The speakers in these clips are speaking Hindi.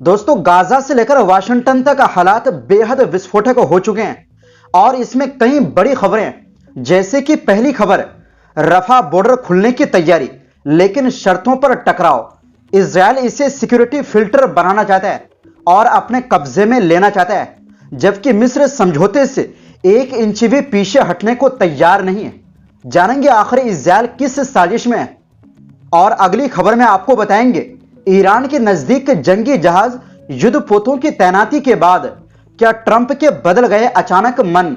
दोस्तों, गाजा से लेकर वाशिंगटन तक हालात बेहद विस्फोटक हो चुके हैं और इसमें कई बड़ी खबरें हैं। जैसे कि पहली खबर, रफा बॉर्डर खुलने की तैयारी, लेकिन शर्तों पर टकराव। इजरायल इसे सिक्योरिटी फिल्टर बनाना चाहता है और अपने कब्जे में लेना चाहता है, जबकि मिस्र समझौते से 1 इंच भी पीछे हटने को तैयार नहीं है। जानेंगे आखिर इजरायल किस साजिश में है। और अगली खबर में आपको बताएंगे, ईरान के नजदीक जंगी जहाज युद्धपोतों की तैनाती के बाद क्या ट्रंप के बदल गए अचानक मन।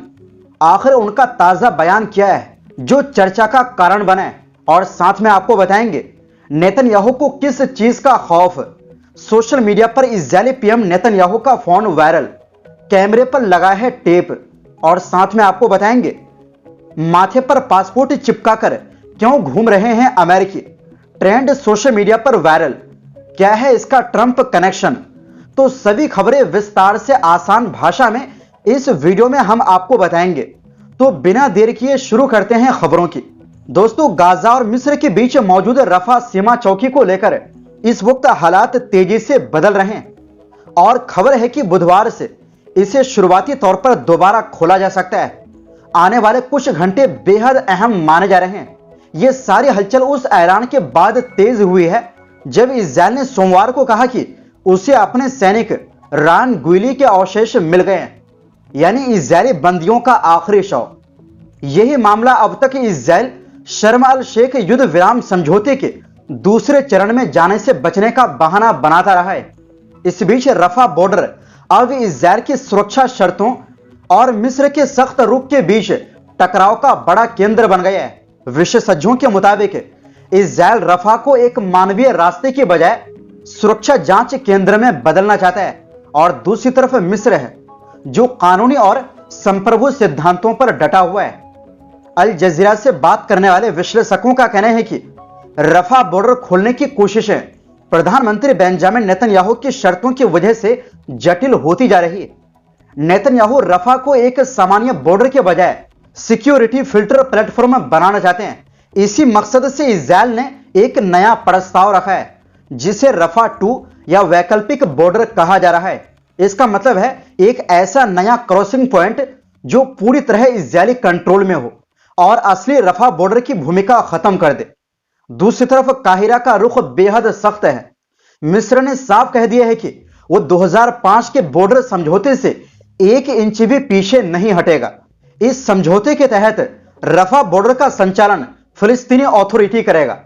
आखिर उनका ताजा बयान क्या है जो चर्चा का कारण बना है। और साथ में आपको बताएंगे, नेतन्याहू को किस चीज का खौफ। सोशल मीडिया पर इजरायली पीएम नेतन्याहू का फोन वायरल, कैमरे पर लगा है टेप। और साथ में आपको बताएंगे, माथे पर पासपोर्ट चिपकाकर क्यों घूम रहे हैं अमेरिकी। ट्रेंड सोशल मीडिया पर वायरल, क्या है इसका ट्रंप कनेक्शन। तो सभी खबरें विस्तार से आसान भाषा में इस वीडियो में हम आपको बताएंगे। तो बिना देर किए शुरू करते हैं खबरों की। दोस्तों, गाजा और मिस्र के बीच मौजूद रफा सीमा चौकी को लेकर इस वक्त हालात तेजी से बदल रहे हैं और खबर है कि बुधवार से इसे शुरुआती तौर पर दोबारा खोला जा सकता है। आने वाले कुछ घंटे बेहद अहम माने जा रहे हैं। यह सारी हलचल उस ऐलान के बाद तेज हुई है जब इजरायल ने सोमवार को कहा कि उसे अपने सैनिक रान गुइली के अवशेष मिल गए हैं, यानी इजरायली बंदियों का आखिरी शव। यही मामला अब तक इजरायल शर्म अल शेख युद्ध विराम समझौते के दूसरे चरण में जाने से बचने का बहाना बनाता रहा है। इस बीच रफा बॉर्डर अब इजरायल की सुरक्षा शर्तों और मिस्र के सख्त रुख के बीच टकराव का बड़ा केंद्र बन गया है। विशेषज्ञों के मुताबिक इजरायल रफा को एक मानवीय रास्ते की बजाय सुरक्षा जांच केंद्र में बदलना चाहता है और दूसरी तरफ मिस्र है जो कानूनी और संप्रभु सिद्धांतों पर डटा हुआ है। अल जजीरा से बात करने वाले विश्लेषकों का कहना है कि रफा बॉर्डर खोलने की कोशिशें प्रधानमंत्री बेंजामिन नेतन्याहू की शर्तों की वजह से जटिल होती जा रही है। नेतन्याहू रफा को एक सामान्य बॉर्डर के बजाय सिक्योरिटी फिल्टर प्लेटफॉर्म बनाना चाहते हैं। इसी मकसद से इजरायल ने एक नया प्रस्ताव रखा है जिसे रफा 2 या वैकल्पिक बॉर्डर कहा जा रहा है। इसका मतलब है एक ऐसा नया क्रॉसिंग पॉइंट जो पूरी तरह इजरायली कंट्रोल में हो और असली रफा बॉर्डर की भूमिका खत्म कर दे। दूसरी तरफ काहिरा का रुख बेहद सख्त है। मिस्र ने साफ कह दिया है कि वो 2005 के बॉर्डर समझौते से 1 इंच भी पीछे नहीं हटेगा। इस समझौते के तहत रफा बॉर्डर का संचालन फिलिस्तीनी अथॉरिटी करेगा।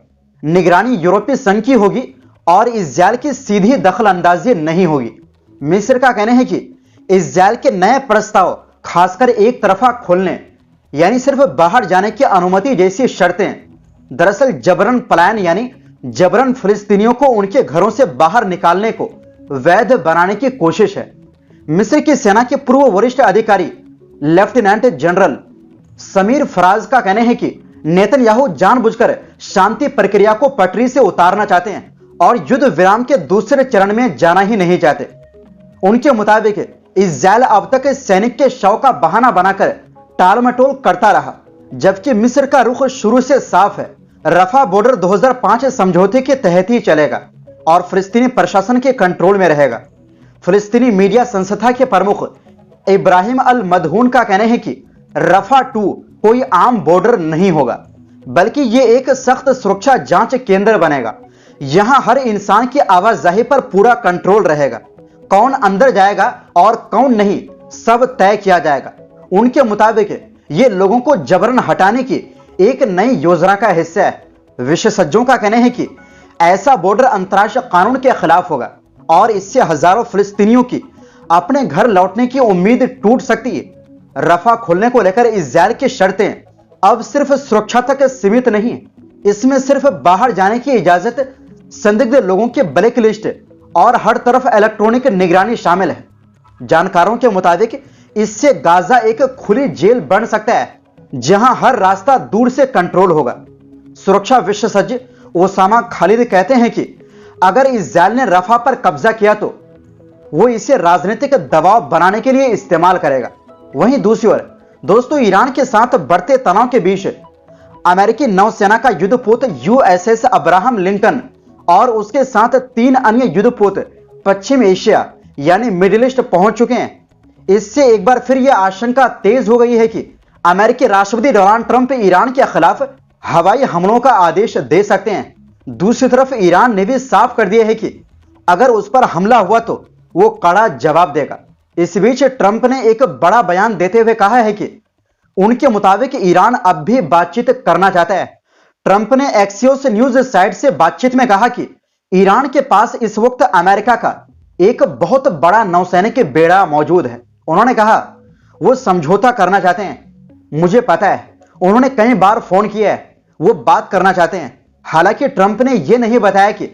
निगरानी यूरोपीय संघ की होगी और इजरायल की सीधी दखल अंदाजी नहीं होगी। मिस्र का कहना है कि इजरायल के नए प्रस्ताव खासकर एक तरफा खोलने यानी सिर्फ बाहर जाने की अनुमति जैसी शर्तें दरअसल जबरन पलायन यानी जबरन फिलिस्तीनियों को उनके घरों से बाहर निकालने को वैध बनाने की कोशिश है। मिस्र की सेना के पूर्व वरिष्ठ अधिकारी लेफ्टिनेंट जनरल समीर फराज का कहना है कि नेतन्याहू जानबूझकर शांति प्रक्रिया को पटरी से उतारना चाहते हैं और युद्ध विराम के दूसरे चरण में जाना ही नहीं चाहते। उनके मुताबिक इजरायल अब तक सैनिक के शव का बहाना बनाकर टालमटोल करता रहा, जबकि मिस्र का रुख शुरू से साफ है। रफा बॉर्डर 2005 समझौते के तहत ही चलेगा और फिलिस्तीनी प्रशासन के कंट्रोल में रहेगा। फिलिस्तीनी मीडिया संस्था के प्रमुख इब्राहिम अल मदहून का कहना है कि रफा 2 कोई आम बॉर्डर नहीं होगा, बल्कि यह एक सख्त सुरक्षा जांच केंद्र बनेगा। यहां हर इंसान की आवाजाही पर पूरा कंट्रोल रहेगा। कौन अंदर जाएगा और कौन नहीं, सब तय किया जाएगा। उनके मुताबिक यह लोगों को जबरन हटाने की एक नई योजना का हिस्सा है। विशेषज्ञों का कहना है कि ऐसा बॉर्डर अंतर्राष्ट्रीय कानून के खिलाफ होगा और इससे हजारों फिलिस्तीनियों की अपने घर लौटने की उम्मीद टूट सकती है। रफा खोलने को लेकर इजरायल की शर्तें अब सिर्फ सुरक्षा तक सीमित नहीं है। इसमें सिर्फ बाहर जाने की इजाजत, संदिग्ध लोगों की ब्लैक लिस्ट और हर तरफ इलेक्ट्रॉनिक निगरानी शामिल है। जानकारों के मुताबिक इससे गाजा एक खुली जेल बन सकता है जहां हर रास्ता दूर से कंट्रोल होगा। सुरक्षा विशेषज्ञ ओसामा खालिद कहते हैं कि अगर इजरायल ने रफा पर कब्जा किया तो वो इसे राजनीतिक दबाव बनाने के लिए इस्तेमाल करेगा। वहीं दूसरी ओर दोस्तों, ईरान के साथ बढ़ते तनाव के बीच अमेरिकी नौसेना का युद्धपोत यूएसएस अब्राहम लिंकन और उसके साथ 3 अन्य युद्धपोत पश्चिम एशिया यानी मिडिल ईस्ट पहुंच चुके हैं। इससे एक बार फिर यह आशंका तेज हो गई है कि अमेरिकी राष्ट्रपति डोनाल्ड ट्रंप ईरान के खिलाफ हवाई हमलों का आदेश दे सकते हैं। दूसरी तरफ ईरान ने भी साफ कर दिया है कि अगर उस पर हमला हुआ तो वो कड़ा जवाब देगा। इस बीच ट्रंप ने एक बड़ा बयान देते हुए कहा है कि उनके मुताबिक ईरान अब भी बातचीत करना चाहता है। ट्रंप ने एक्सियोस न्यूज साइट से बातचीत में कहा कि ईरान के पास इस वक्त अमेरिका का एक बहुत बड़ा नौसैनिक बेड़ा मौजूद है। उन्होंने कहा वो समझौता करना चाहते हैं। मुझे पता है उन्होंने कई बार फोन किया है, वो बात करना चाहते हैं। हालांकि ट्रंप ने यह नहीं बताया कि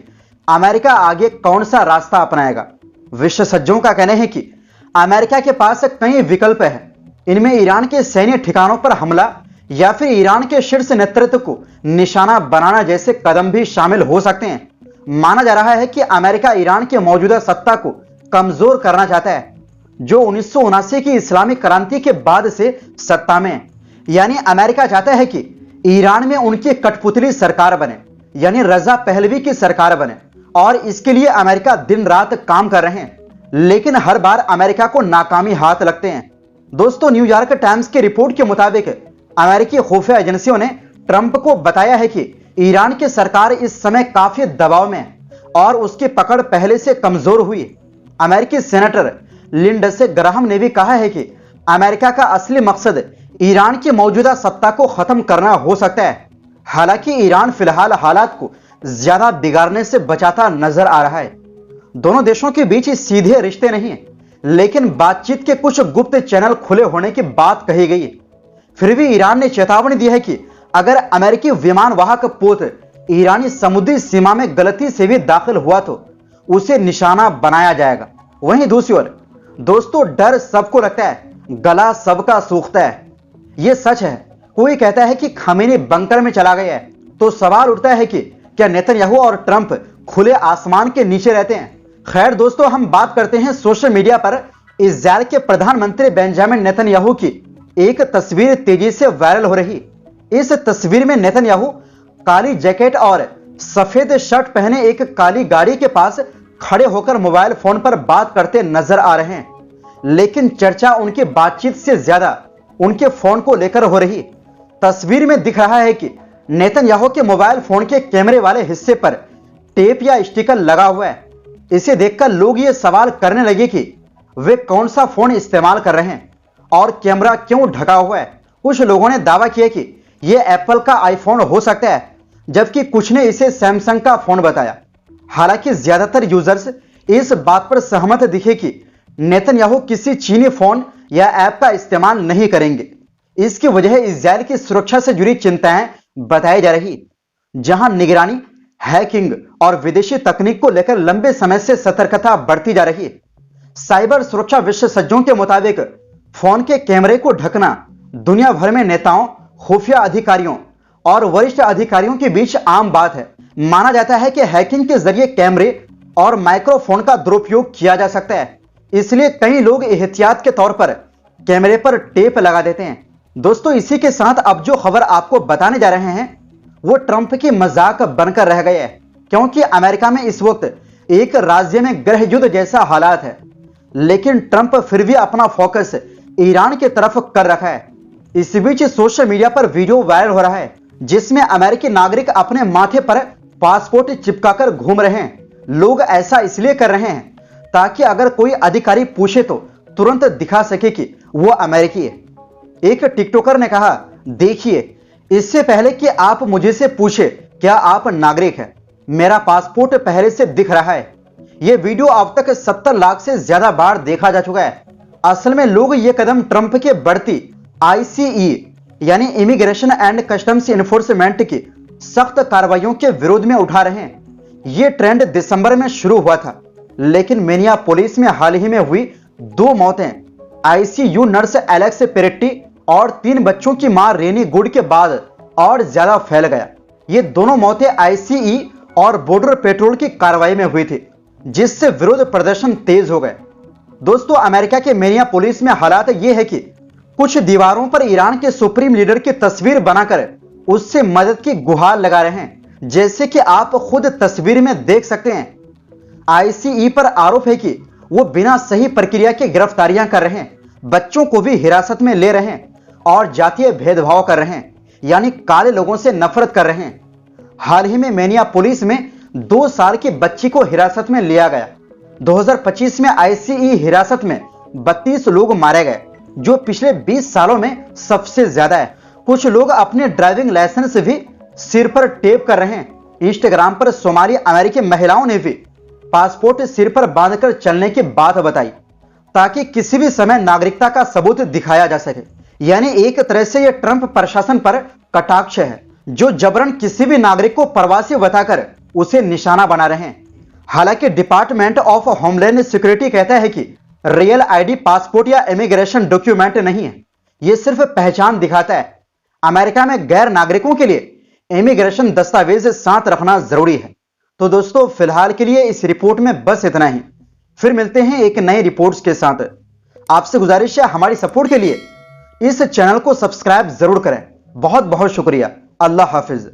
अमेरिका आगे कौन सा रास्ता अपनाएगा। विशेषज्ञों का कहना है कि अमेरिका के पास कई विकल्प हैं। इनमें ईरान के सैन्य ठिकानों पर हमला या फिर ईरान के शीर्ष नेतृत्व को निशाना बनाना जैसे कदम भी शामिल हो सकते हैं। माना जा रहा है कि अमेरिका ईरान की मौजूदा सत्ता को कमजोर करना चाहता है, जो 1979 की इस्लामिक क्रांति के बाद से सत्ता में है। यानी अमेरिका चाहता है कि ईरान में उनकी कठपुतली सरकार बने, यानी रजा पहलवी की सरकार बने, और इसके लिए अमेरिका दिन रात काम कर रहे हैं। लेकिन हर बार अमेरिका को नाकामी हाथ लगते हैं। दोस्तों, न्यूयॉर्क टाइम्स की रिपोर्ट के मुताबिक अमेरिकी खुफिया एजेंसियों ने ट्रंप को बताया है कि ईरान की सरकार इस समय काफी दबाव में है और उसकी पकड़ पहले से कमजोर हुई है। अमेरिकी सेनेटर लिंडसे ग्राहम ने भी कहा है कि अमेरिका का असली मकसद ईरान की मौजूदा सत्ता को खत्म करना हो सकता है। हालांकि ईरान फिलहाल हालात को ज्यादा बिगाड़ने से बचाता नजर आ रहा है। दोनों देशों के बीच सीधे रिश्ते नहीं है, लेकिन बातचीत के कुछ गुप्त चैनल खुले होने की बात कही गई है। फिर भी ईरान ने चेतावनी दी है कि अगर अमेरिकी विमान वाहक पोत ईरानी समुद्री सीमा में गलती से भी दाखिल हुआ तो उसे निशाना बनाया जाएगा। वहीं दूसरी ओर दोस्तों, डर सबको लगता है, गला सबका सूखता है। यह सच है। कोई कहता है कि खमेनी बंकर में चला गया है, तो सवाल उठता है कि क्या नेतन्याहू और ट्रंप खुले आसमान के नीचे रहते हैं। खैर दोस्तों, हम बात करते हैं सोशल मीडिया पर इजरायल के प्रधानमंत्री बेंजामिन नेतन्याहू की एक तस्वीर तेजी से वायरल हो रही। इस तस्वीर में नेतन्याहू काली जैकेट और सफेद शर्ट पहने एक काली गाड़ी के पास खड़े होकर मोबाइल फोन पर बात करते नजर आ रहे हैं। लेकिन चर्चा उनकी बातचीत से ज्यादा उनके फोन को लेकर हो रही। तस्वीर में दिख रहा है कि नेतन्याहू के मोबाइल फोन के कैमरे वाले हिस्से पर टेप या स्टिकर लगा हुआ है। इसे देखकर लोग ये सवाल करने लगे कि वे कौन सा फोन इस्तेमाल कर रहे हैं और कैमरा क्यों ढका हुआ है। कुछ लोगों ने दावा किया कि यह एप्पल का आईफोन हो सकता है, जबकि कुछ ने इसे सैमसंग का फोन बताया। हालांकि ज्यादातर यूजर्स इस बात पर सहमत दिखे कि नेतन्याहू किसी चीनी फोन या ऐप का इस्तेमाल नहीं करेंगे। इसकी वजह इजरायल की सुरक्षा से जुड़ी चिंताएं बताई जा रही, जहां निगरानी, हैकिंग और विदेशी तकनीक को लेकर लंबे समय से सतर्कता बढ़ती जा रही है। साइबर सुरक्षा विशेषज्ञों के मुताबिक फोन के कैमरे को ढकना दुनिया भर में नेताओं, खुफिया अधिकारियों और वरिष्ठ अधिकारियों के बीच आम बात है। माना जाता है कि हैकिंग के जरिए कैमरे और माइक्रोफोन का दुरुपयोग किया जा सकता है, इसलिए कई लोग एहतियात के तौर पर कैमरे पर टेप लगा देते हैं। दोस्तों, इसी के साथ अब जो खबर आपको बताने जा रहे हैं वो ट्रंप की मजाक बनकर रह गए हैं, क्योंकि अमेरिका में इस वक्त एक राज्य में गृह युद्ध जैसा हालात है। लेकिन ट्रंप फिर भी अपना फोकस ईरान की तरफ कर रखा है। इस बीच सोशल मीडिया पर वीडियो वायरल हो रहा है जिसमें अमेरिकी नागरिक अपने माथे पर पासपोर्ट चिपकाकर घूम रहे हैं। लोग ऐसा इसलिए कर रहे हैं ताकि अगर कोई अधिकारी पूछे तो तुरंत दिखा सके कि वो अमेरिकी है। एक टिकटॉकर ने कहा, देखिए, इससे पहले कि आप मुझे से पूछे क्या आप नागरिक हैं, मेरा पासपोर्ट पहले से दिख रहा है। यह वीडियो अब तक 70 लाख से ज्यादा बार देखा जा चुका है। असल में लोग ये कदम ट्रंप के बढ़ती ICE यानी इमिग्रेशन एंड कस्टम्स इन्फोर्समेंट की सख्त कार्रवाइयों के विरोध में उठा रहे हैं। यह ट्रेंड दिसंबर में शुरू हुआ था, लेकिन मिनियापोलिस में हाल ही में हुई 2 मौतें ICU नर्स एलेक्स पेरेट्टी और 3 बच्चों की मां रेनी गुड के बाद और ज्यादा फैल गया। ये दोनों मौतें ICE और बॉर्डर पेट्रोल की कार्रवाई में हुई थी, जिससे विरोध प्रदर्शन तेज हो गए। दोस्तों, अमेरिका के मिनियापोलिस में हालात ये है कि कुछ दीवारों पर ईरान के सुप्रीम लीडर की तस्वीर बनाकर उससे मदद की गुहार लगा रहे हैं, जैसे कि आप खुद तस्वीर में देख सकते हैं। आईसीई पर आरोप है कि वो बिना सही प्रक्रिया के गिरफ्तारियां कर रहे हैं, बच्चों को भी हिरासत में ले रहे हैं और जातीय भेदभाव कर रहे हैं, यानी काले लोगों से नफरत कर रहे हैं। हाल ही में मिनियापोलिस में 2 साल की बच्ची को हिरासत में लिया गया। 2025 में आईसीई हिरासत में 32 लोग मारे गए, जो पिछले 20 सालों में सबसे ज्यादा है। कुछ लोग अपने ड्राइविंग लाइसेंस भी सिर पर टेप कर रहे हैं। इंस्टाग्राम पर सोमाली अमेरिकी महिलाओं ने भी पासपोर्ट सिर पर बांधकर चलने की बात बताई, ताकि किसी भी समय नागरिकता का सबूत दिखाया जा सके। यानी एक तरह से यह ट्रंप प्रशासन पर कटाक्ष है, जो जबरन किसी भी नागरिक को प्रवासी बताकर उसे निशाना बना रहे हैं। हालांकि डिपार्टमेंट ऑफ होमलैंड सिक्योरिटी कहता है कि रियल आईडी पासपोर्ट या इमिग्रेशन डॉक्यूमेंट नहीं है, यह सिर्फ पहचान दिखाता है। अमेरिका में गैर नागरिकों के लिए इमिग्रेशन दस्तावेज साथ रखना जरूरी है। तो दोस्तों, फिलहाल के लिए इस रिपोर्ट में बस इतना ही। फिर मिलते हैं एक नई रिपोर्ट्स के साथ। आपसे गुजारिश है, हमारी सपोर्ट के लिए इस चैनल को सब्सक्राइब जरूर करें। बहुत बहुत शुक्रिया। अल्लाह हाफिज।